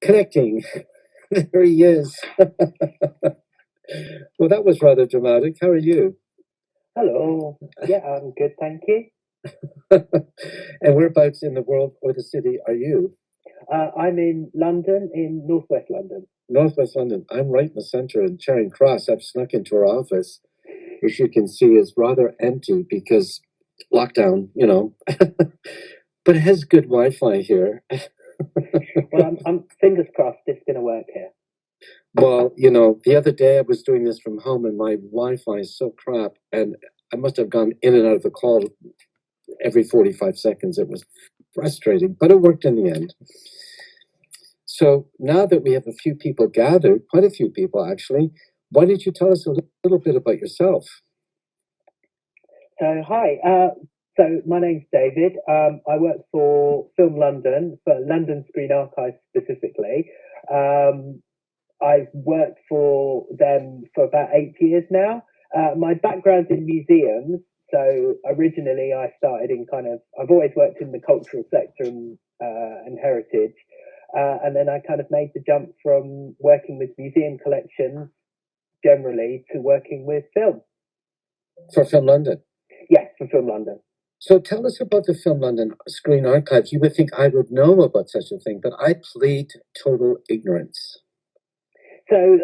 Connecting. There he is. Well, that was rather dramatic. How are you? Hello. Yeah, I'm good, thank you. And whereabouts in the world or the city are you? I'm in London, in northwest London. Northwest London. I'm right in the center in Charing Cross. I've snuck into our office, which you can see is rather empty because lockdown, but it has good Wi-Fi here. Well, I'm fingers crossed it's going to work here. Well, the other day I was doing this from home and my Wi-Fi is so crap, and I must have gone in and out of the call every 45 seconds. It was frustrating, but it worked in the end. So now that we have a few people gathered, quite a few people actually, why don't you tell us a little bit about yourself? So, hi. So, my name's David. I work for Film London, for London Screen Archive specifically. I've worked for them for about 8 years now. My background's in museums. So originally I started in I've always worked in the cultural sector and heritage. And then I kind of made the jump from working with museum collections generally to working with film. For Film London? Yes, for Film London. So tell us about the Film London Screen Archive. You would think I would know about such a thing, but I plead total ignorance. So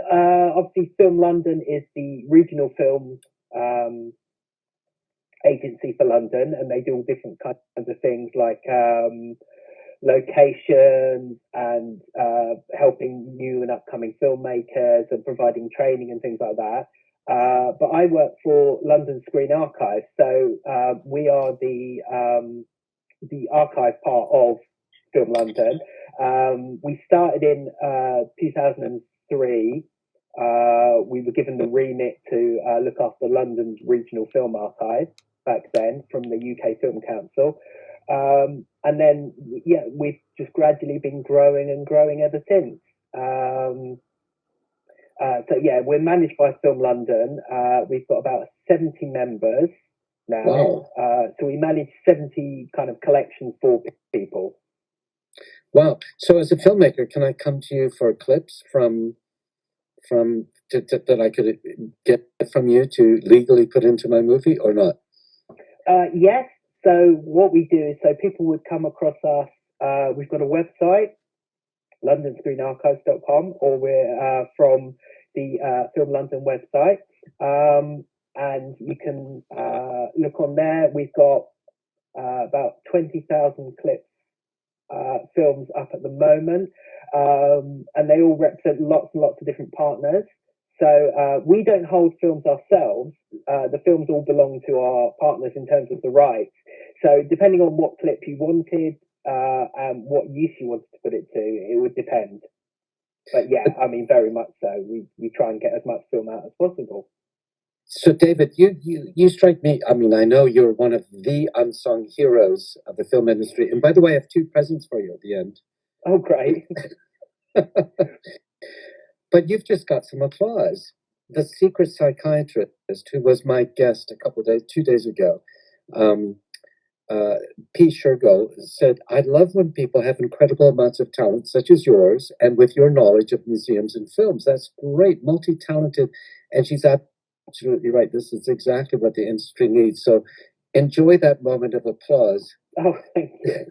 obviously Film London is the regional film agency for London, and they do all different kinds of things like locations and helping new and upcoming filmmakers and providing training and things like that. But I work for London Screen Archive, so we are the archive part of Film London. We started in 2003. We were given the remit to look after London's regional film archive back then from the UK Film Council. And then, yeah, we've just gradually been growing and growing ever since. So, yeah, we're managed by Film London. We've got about 70 members now. Wow. So we manage 70 kind of collections for people. Wow. So as a filmmaker, can I come to you for clips that I could get from you to legally put into my movie or not? Yes. So what we do is, so people would come across us. We've got a website, londonscreenarchives.com, or we're from the Film London website. And you can look on there. We've got about 20,000 clips, films up at the moment. And they all represent lots and lots of different partners. So we don't hold films ourselves. The films all belong to our partners in terms of the rights. So depending on what clip you wanted and what use you wanted to put it to, it would depend. But yeah, I mean, very much so. We try and get as much film out as possible. So, David, you strike me. I mean, I know you're one of the unsung heroes of the film industry. And by the way, I have two presents for you at the end. Oh, great. But you've just got some applause. The secret psychiatrist who was my guest 2 days ago, P. Shergo, said, I love when people have incredible amounts of talent, such as yours, and with your knowledge of museums and films. That's great, multi-talented. And she's absolutely right. This is exactly what the industry needs. So enjoy that moment of applause. Oh, thank you.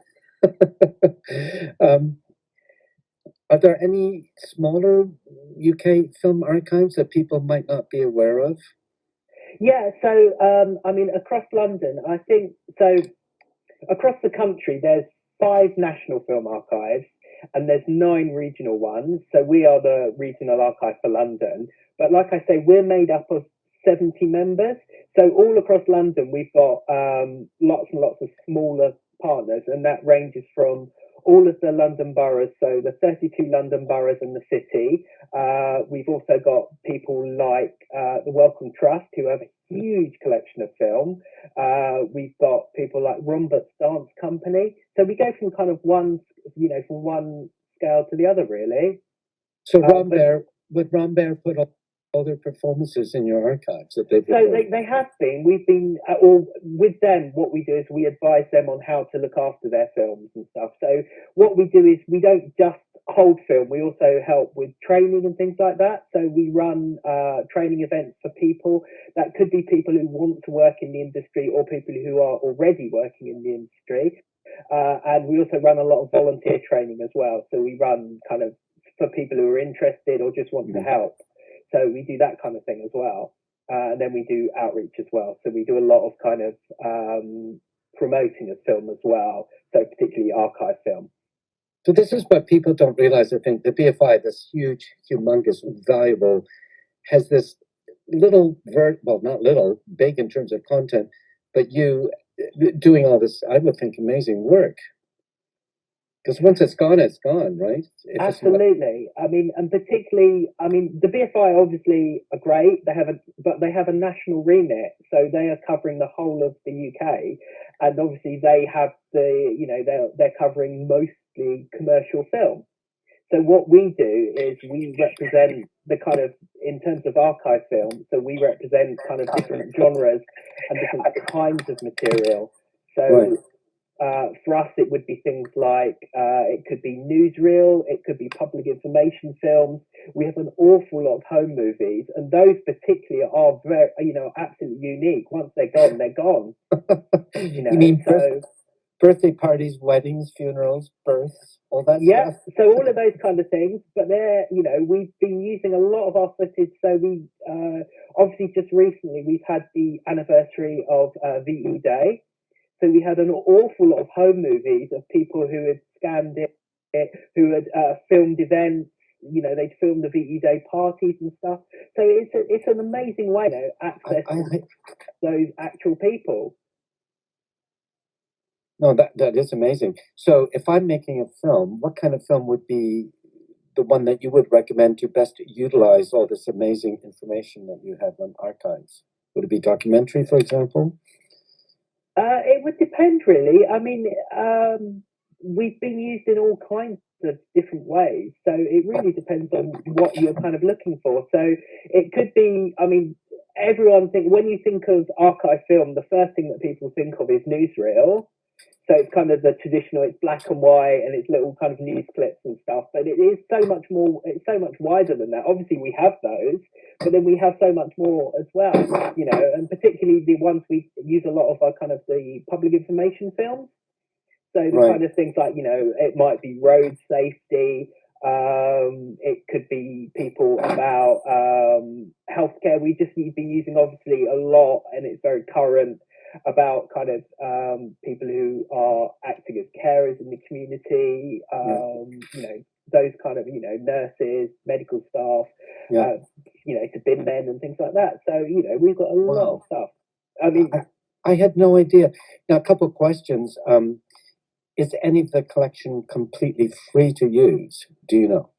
Are there any smaller UK film archives that people might not be aware of? Yeah, so I mean, across London, I think so. Across the country, there's 5 national film archives and there's 9 regional ones. So we are the regional archive for London. But like I say, we're made up of 70 members. So all across London, we've got lots and lots of smaller partners, and that ranges from all of the London boroughs, so the 32 London boroughs and the city. We've also got people like the Wellcome Trust, who have a huge collection of film. We've got people like Rombert's Dance Company. So we go from kind of one scale to the other, really. So would Rambert put all their performances in your archives that they've So they have been. We've been, or with them, what we do is we advise them on how to look after their films and stuff. So what we do is we don't just hold film. We also help with training and things like that. So we run training events for people. That could be people who want to work in the industry or people who are already working in the industry. And we also run a lot of volunteer training as well. So we run kind of for people who are interested or just want to help. So we do that kind of thing as well. And then we do outreach as well. So we do a lot of kind of promoting of film as well. So particularly archive film. So this is what people don't realize. I think the BFI, this huge, humongous, valuable, has this little, well, not little, big in terms of content, but you doing all this, I would think, amazing work. Because once it's gone, right? Absolutely. I mean, and particularly, I mean, the BFI obviously are great. But they have a national remit, so they are covering the whole of the UK, and obviously they have they're covering mostly commercial film. So what we do is we represent the kind of, in terms of archive film, so we represent kind of different genres and different kinds of material. So. Right. For us, it would be things like it could be newsreel, it could be public information films. We have an awful lot of home movies, and those particularly are very, absolutely unique. Once they're gone, they're gone. You mean birthday parties, weddings, funerals, births, all that stuff? So all of those kind of things. But we've been using a lot of our footage. So we obviously just recently we've had the anniversary of VE Day. So we had an awful lot of home movies of people who had scanned it, who had filmed events. They'd filmed the VE Day parties and stuff. So it's an amazing way to access those actual people. No, that is amazing. So if I'm making a film, what kind of film would be the one that you would recommend to best utilize all this amazing information that you have on archives? Would it be documentary, for example? It would depend, really. I mean, we've been used in all kinds of different ways, so it really depends on what you're kind of looking for. So it could be, I mean, when you think of archive film, the first thing that people think of is newsreel. So it's kind of the traditional, it's black and white and it's little kind of news clips and stuff, but it is so much more, it's so much wider than that. Obviously we have those, but then we have so much more as well, and particularly the ones we use a lot of are kind of the public information films. So the kind of things like, it might be road safety, it could be people about healthcare. We've been using obviously a lot, and it's very current, about kind of people who are acting as carers in the community, those kind of, nurses, medical staff, to bin men and things like that. So, we've got a lot of stuff. I mean, I had no idea. Now, a couple of questions. Is any of the collection completely free to use? Do you know?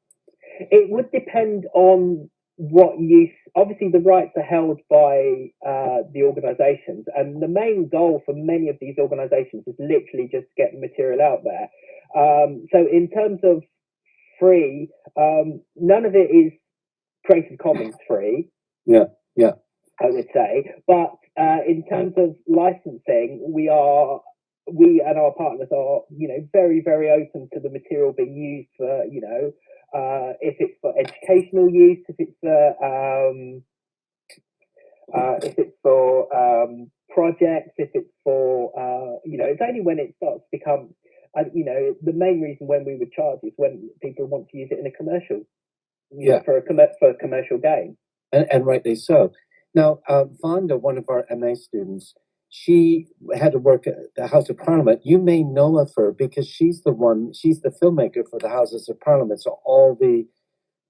It would depend on what use. Obviously, the rights are held by the organisations, and the main goal for many of these organisations is literally just to get the material out there. So in terms of free, none of it is Creative Commons free. Yeah. I would say, but in terms of licensing, we and our partners are, very, very open to the material being used for, if it's for educational use, if it's for projects, if it's for, it's only when it starts to become, the main reason when we would charge is when people want to use it in a commercial, for a commercial gain. And rightly so. Now, Vonda, one of our MA students, she had to work at the House of Parliament. You may know of her because she's the filmmaker for the Houses of Parliament. So all the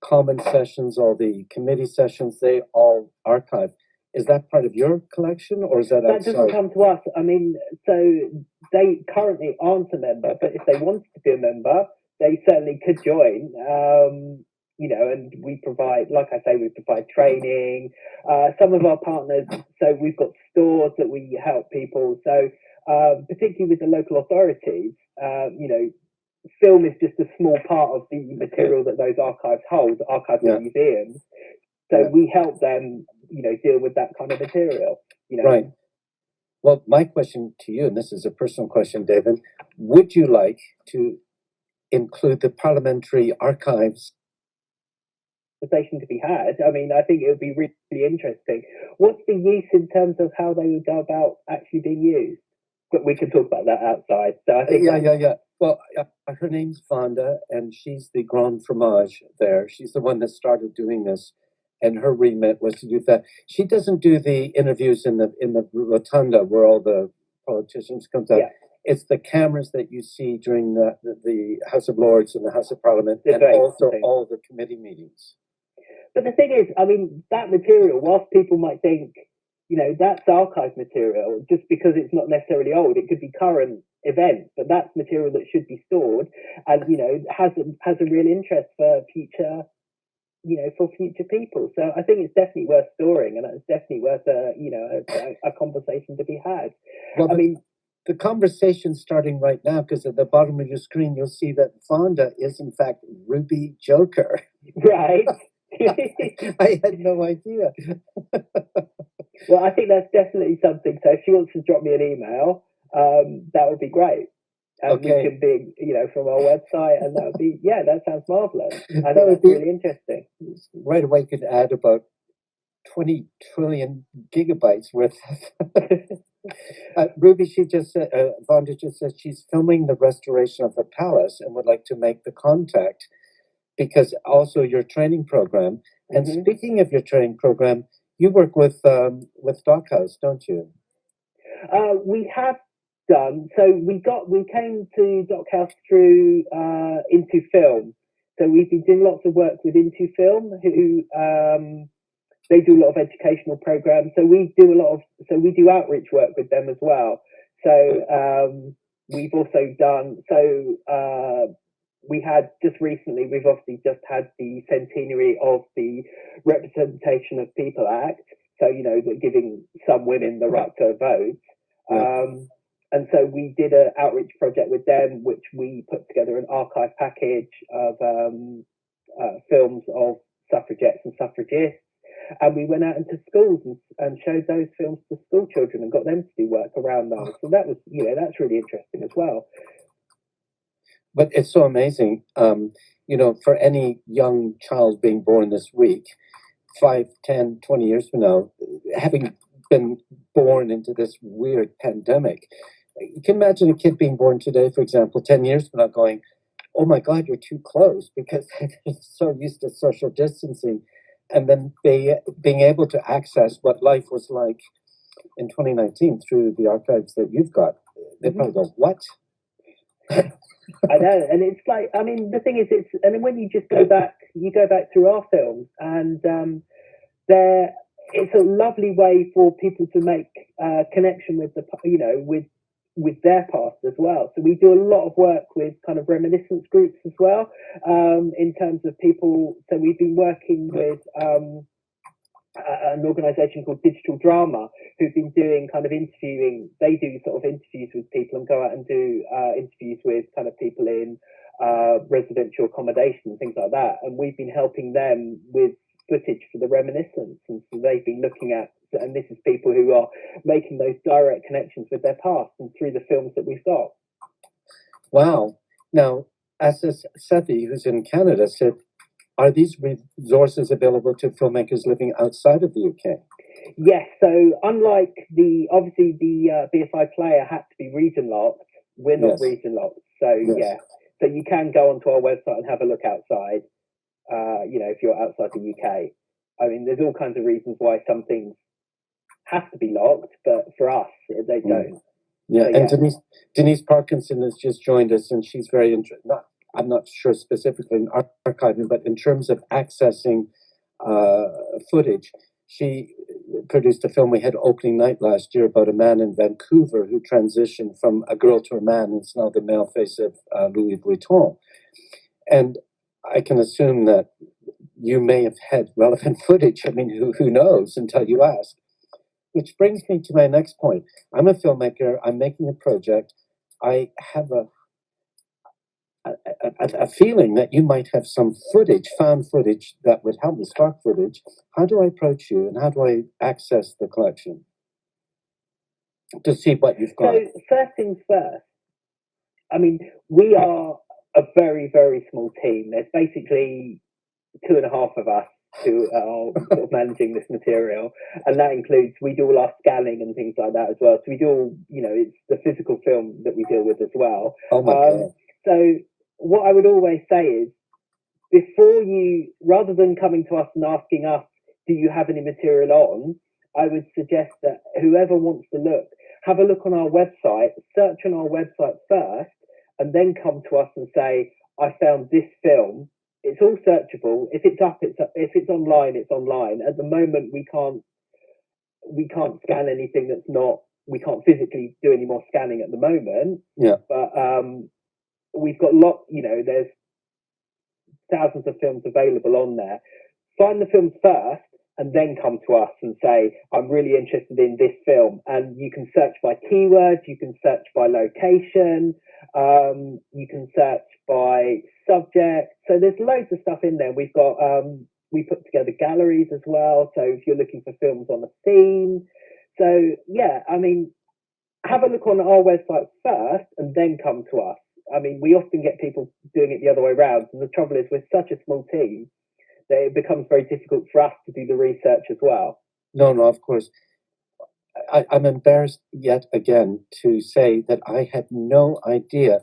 common sessions, all the committee sessions, they all archive. Is that part of your collection, or is that outside? That doesn't come to us. I mean, so they currently aren't a member, but if they wanted to be a member, they certainly could join. And we provide, like I say, we provide training. Some of our partners, so we've got stores that we help people. So particularly with the local authorities, film is just a small part of the material that those archives hold, archives and museums. So we help them, deal with that kind of material. Right. Well, my question to you, and this is a personal question, David, would you like to include the parliamentary archives. Conversation to be had. I mean, I think it would be really interesting. What's the use in terms of how they would go about actually being used? But we can talk about that outside. So I think Yeah. Well, her name's Vonda, and she's the Grand Fromage there. She's the one that started doing this, and her remit was to do that. She doesn't do the interviews in the rotunda where all the politicians comes out. Yeah. It's the cameras that you see during the House of Lords and the House of Parliament, and Debates also and things. all the committee meetings. But the thing is, I mean, that material, whilst people might think, you know, that's archive material, just because it's not necessarily old, it could be current events, but that's material that should be stored and, you know, has a real interest for future, you know, for future people. So I think it's definitely worth storing, and it's definitely worth a conversation to be had. Well, I mean, the conversation's starting right now, because at the bottom of your screen you'll see that Vonda is in fact Ruby Joker. right. I had no idea. Well, I think that's definitely something. So if she wants to drop me an email, that would be great. And Okay. we can be, you know, from our website, and that would be, yeah, that sounds marvelous. I That think would that's be- really interesting. Right away could add about 20 trillion gigabytes worth. Ruby, she just said, Vonda just said she's filming the restoration of the palace and would like to make the contact, because also your training program. And Mhm. speaking of your training program, you work with DocHouse, don't you? We have done. So we came to DocHouse through Into Film. So we've been doing lots of work with Into Film, who they do a lot of educational programs. So we do outreach work with them as well. So we've also done. We had just recently. We've obviously just had the centenary of the Representation of People Act. So, you know, giving some women the right to vote. And so we did an outreach project with them, which we put together an archive package of films of suffragettes and suffragists. And we went out into schools and showed those films to school children and got them to do work around those. So that was, you know, that's really interesting as well. But it's so amazing, you know, for any young child being born this week, 5, 10, 20 years from now, having been born into this weird pandemic, you can imagine a kid being born today, for example, 10 years from now going, oh my God, you're too close, because they're so used to social distancing. And then being able to access what life was like in 2019 through the archives that you've got, they probably go, what? I know, and it's like, I mean, the thing is, and when you just go back through our films, and it's a lovely way for people to make connection with with their past as well. So we do a lot of work with kind of reminiscence groups as well, in terms of people. So we've been working with an organisation called Digital Drama, who've been doing kind of interviewing. They do sort of interviews with people and go out and do interviews with kind of people in residential accommodation and things like that. And we've been helping them with footage for the reminiscence. And so they've been looking at, and this is people who are making those direct connections with their past and through the films that we've got. Wow. Now, Assis Sethi, who's in Canada, said, are these resources available to filmmakers living outside of the UK? Yes. So unlike obviously the BFI player had to be region locked, we're not region locked. So yeah. So you can go onto our website and have a look outside. You know, if you're outside the UK, I mean, there's all kinds of reasons why some things have to be locked, but for us, they don't. Yeah, So, and Denise Parkinson has just joined us, and she's very interested. I'm not sure specifically in archiving, but in terms of accessing footage, she produced a film we had opening night last year about a man in Vancouver who transitioned from a girl to a man, and it's now the male face of Louis Vuitton. And I can assume that you may have had relevant footage. I mean, who knows until you ask. Which brings me to my next point. I'm a filmmaker. I'm making a project. I have a feeling that you might have some footage, found footage, that would help me, stock footage. How do I approach you, and how do I access the collection to see what you've got? So first things first. I mean, we are a very, very small team. There's basically 2.5 of us who are sort of managing this material, and that includes, we do all our scanning and things like that as well. So we do all, it's the physical film that we deal with as well. Oh my God. So what I would always say is, before you, rather than coming to us and asking us, do you have any material on, I would suggest that whoever wants to look, have a look on our website, search on our website first, and then come to us and say, I found this film. It's all searchable. If it's up, it's up. If it's online, it's online. At the moment, we can't scan anything that's not. We can't physically do any more scanning at the moment. Yeah. But we've got there's thousands of films available on there. Find the films first, and then come to us and say, I'm really interested in this film. And you can search by keywords, you can search by location, you can search by subject. So there's loads of stuff in there. We've got, we put together galleries as well. So if you're looking for films on a theme. So yeah, I mean, have a look on our website first and then come to us. I mean, we often get people doing it the other way around. And the trouble is, we're such a small team that it becomes very difficult for us to do the research as well. No, of course. I'm embarrassed yet again to say that I had no idea.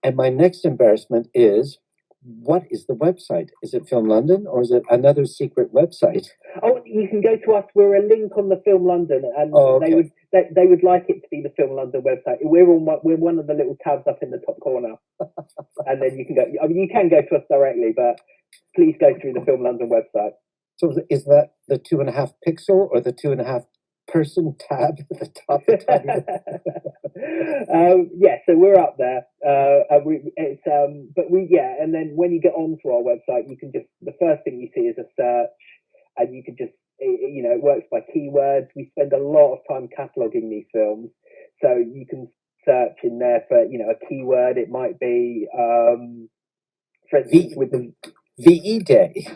And my next embarrassment is, what is the website? Is it Film London, or is it another secret website? Oh, you can go to us. We're a link on the Film London, and okay. they would like it to be the Film London website. We're one of the little tabs up in the top corner, and then you can go. I mean, you can go to us directly, but please go through the Film London website. So is that the 2.5 pixel or the 2.5 person tab at the top? Yeah, so we're up there. And then when you get onto our website, you can just, the first thing you see is a search, and you can just, it works by keywords. We spend a lot of time cataloging these films, so you can search in there for, a keyword. It might be, for instance, with the VE Day.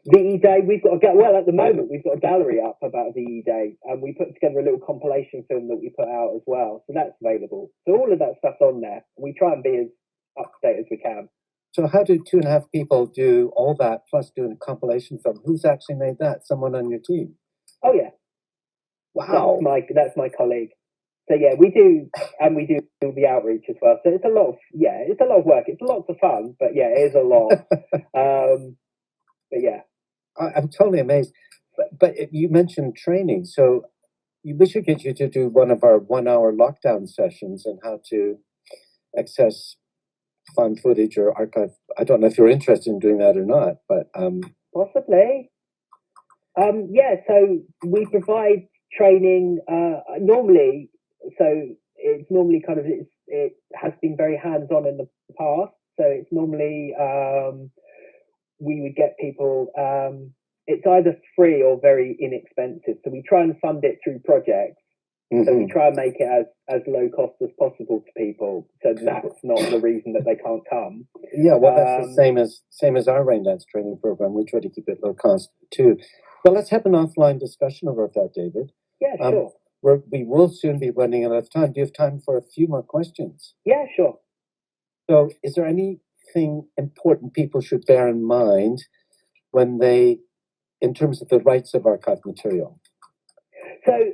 VE Day, at the moment, we've got a gallery up about VE Day, and we put together a little compilation film that we put out as well. So that's available. So all of that stuff's on there. We try and be as up to date as we can. So how do 2.5 people do all that plus doing a compilation film? Who's actually made that? Someone on your team? Oh yeah. Wow. That's my colleague. So yeah, we do the outreach as well. So it's a lot of work. It's lots of fun, but yeah, it is a lot. But yeah. I'm totally amazed. But you mentioned training, so we should get you to do one of our 1-hour lockdown sessions on how to access found footage or archive. I don't know if you're interested in doing that or not, but possibly. Yeah, so we provide training normally. So it's normally it has been very hands-on in the past. So it's normally we would get people. It's either free or very inexpensive. So we try and fund it through projects. Mm-hmm. So we try and make it as low cost as possible to people. So that's not the reason that they can't come. Yeah, well, that's the same as our Raindance training program. We try to keep it low cost too. Well, let's have an offline discussion about that, David. Yeah, sure. We will soon be running out of time. Do you have time for a few more questions? Yeah, sure. So, is there anything important people should bear in mind when they, in terms of the rights of archived material? So,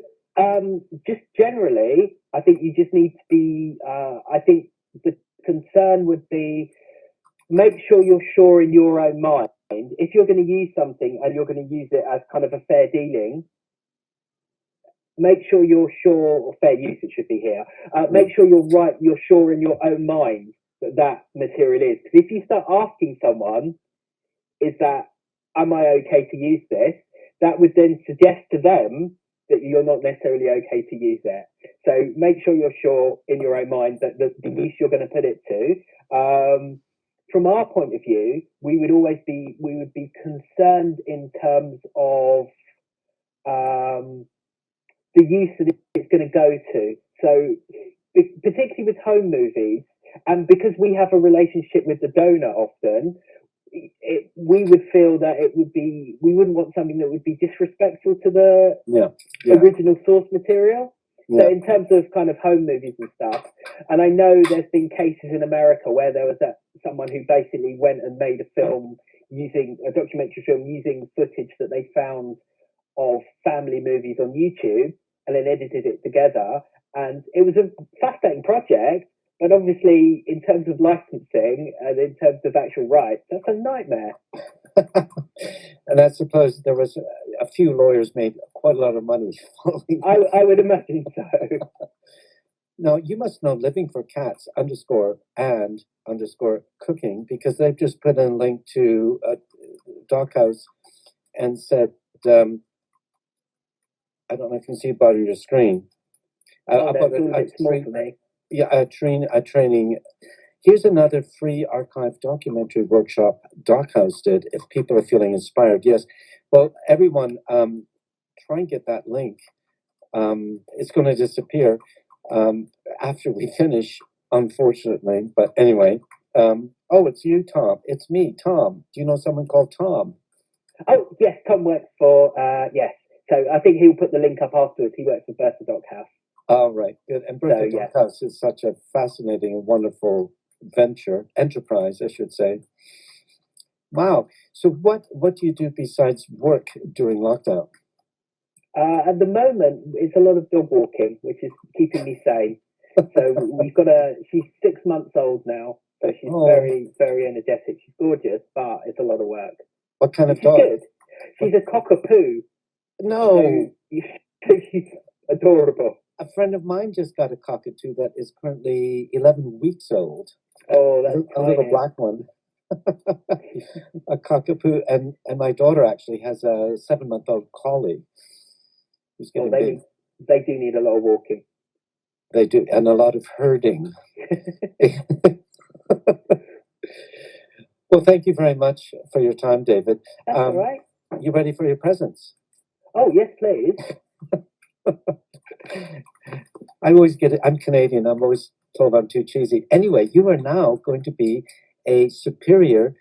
just generally, I think you just need to be, I think the concern would be, make sure you're sure in your own mind. If you're going to use something and you're going to use it as kind of a fair dealing, make sure you're sure, or fair use it should be here, make sure you're sure in your own mind that material is. Because if you start asking someone, am I okay to use this? That would then suggest to them that you're not necessarily okay to use it. So make sure you're sure in your own mind that the use you're going to put it to. From our point of view, we would be concerned in terms of the use that it's going to go to. So particularly with home movies, and because we have a relationship with the donor often, we would feel that we wouldn't want something that would be disrespectful to the original source material. So in terms of kind of home movies and stuff, and I know there's been cases in America where there was someone who basically went and made a film using a documentary film using footage that they found of family movies on YouTube and then edited it together. And it was a fascinating project, but obviously in terms of licensing and in terms of actual rights, that's a nightmare. And I suppose there was a few lawyers made quite a lot of money. I would imagine so. Now, you must know Living for Cats _and_ cooking, because they've just put in a link to DocHouse and said, I don't know if you can see it on your screen. About a small for me. Yeah, a training. Here's another free archive documentary workshop DocHouse did, if people are feeling inspired. Yes. Well, everyone, try and get that link. It's going to disappear after we finish, unfortunately. But anyway, oh, it's you, Tom. It's me, Tom. Do you know someone called Tom? Oh, yes, Tom works for, yes. So I think he'll put the link up afterwards. He works for Bertha DocHouse. Oh, right, good. And Bertha DocHouse is such a fascinating and wonderful enterprise, I should say. Wow. So what do you do besides work during lockdown? At the moment, it's a lot of dog walking, which is keeping me sane. So we've got she's 6 months old now, so she's very, very energetic. She's gorgeous, but it's a lot of work. What kind of dog? Good. She's a cockapoo. No. So she's adorable. A friend of mine just got a cockatoo that is currently 11 weeks old. Oh, that's a little black one. A cockapoo, and my daughter actually has a 7-month-old collie who's getting big. They do need a lot of walking. They do, and a lot of herding. Well, thank you very much for your time, David. That's all right. You ready for your presents? Oh, yes, please. I always get it. I'm Canadian. I'm always told I'm too cheesy. Anyway, you are now going to be a Superior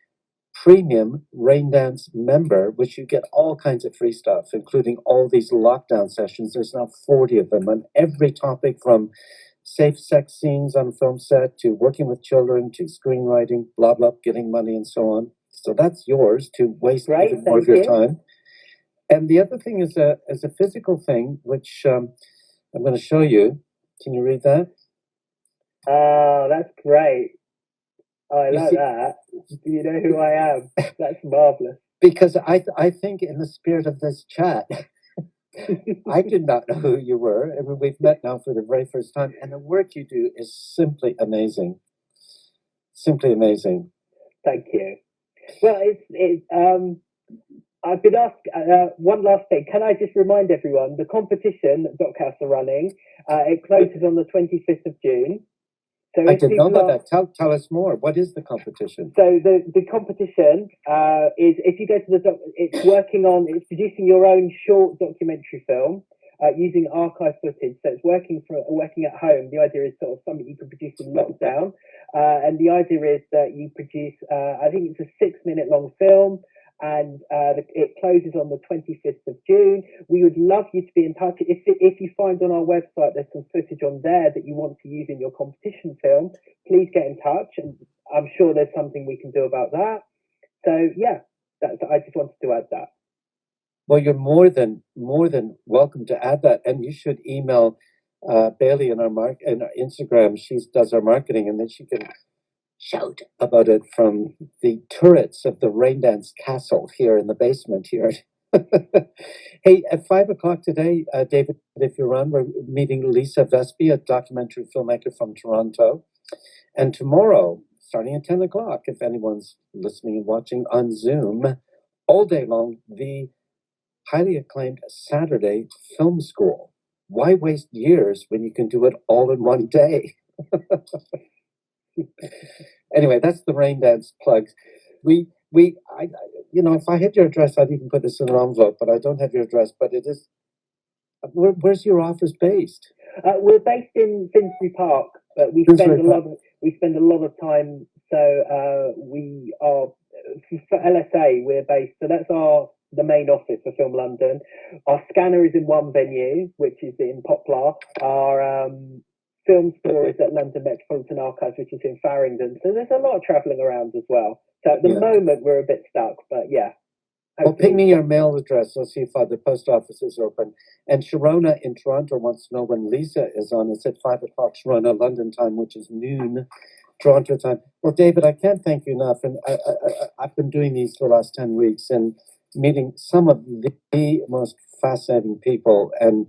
Premium Raindance member, which you get all kinds of free stuff, including all these lockdown sessions. There's now 40 of them on every topic, from safe sex scenes on a film set to working with children to screenwriting, blah, blah, getting money and so on. So that's yours to waste even more of your time. And the other thing is a physical thing, which I'm going to show you. Can you read that? Oh, that's great. Oh, I like that. Do you know who I am? That's marvelous. Because I think in the spirit of this chat, I did not know who you were. I mean, we've met now for the very first time, and the work you do is simply amazing. Simply amazing. Thank you. Well, I've been asked one last thing. Can I just remind everyone, the competition that DocHouse are running, it closes on the 25th of June. So I didn't know about that. Tell us more. What is the competition? So the competition is, if you go to it's producing your own short documentary film using archive footage. So it's working at home. The idea is sort of something you can produce in lockdown. And the idea is that you produce, I think it's a 6-minute long film. And it closes on the 25th of June. We would love you to be in touch. If you find on our website there's some footage on there that you want to use in your competition film, please get in touch, and I'm sure there's something we can do about that. So yeah, I just wanted to add that. Well, you're more than welcome to add that, and you should email Bailey in our Instagram. She does our marketing, and then she can shout about it from the turrets of the Raindance Castle here in the basement here. Hey, at 5 o'clock today, David, if you're on, we're meeting Lisa Vespi, a documentary filmmaker from Toronto. And tomorrow, starting at 10 o'clock, if anyone's listening and watching on Zoom, all day long, the highly acclaimed Saturday Film School. Why waste years when you can do it all in one day? Anyway, that's the Raindance plugs. If I had your address, I'd even put this in an envelope, but I don't have your address. But it is, where's your office based? We're based in Finsbury Park, but we spend a lot of time. So we are for LSA. We're based. So that's our the main office for Film London. Our scanner is in one venue, which is in Poplar. Our film store is at London Metropolitan Archives, which is in Farringdon. So there's a lot of travelling around as well. So at the moment, we're a bit stuck, but yeah. Well, ping me your mail address. I'll see if the post office is open. And Sharona in Toronto wants to know when Lisa is on. It's at 5 o'clock Sharona London time, which is noon Toronto time. Well, David, I can't thank you enough. And I've been doing these for the last 10 weeks and meeting some of the most fascinating people. And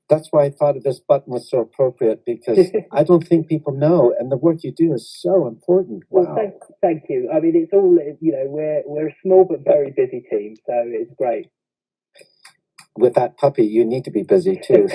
that's why I thought this button was so appropriate, because I don't think people know, and the work you do is so important. Wow. Well, thank you. I mean, it's all, you know, we're a small but very busy team, so it's great. With that puppy, you need to be busy too.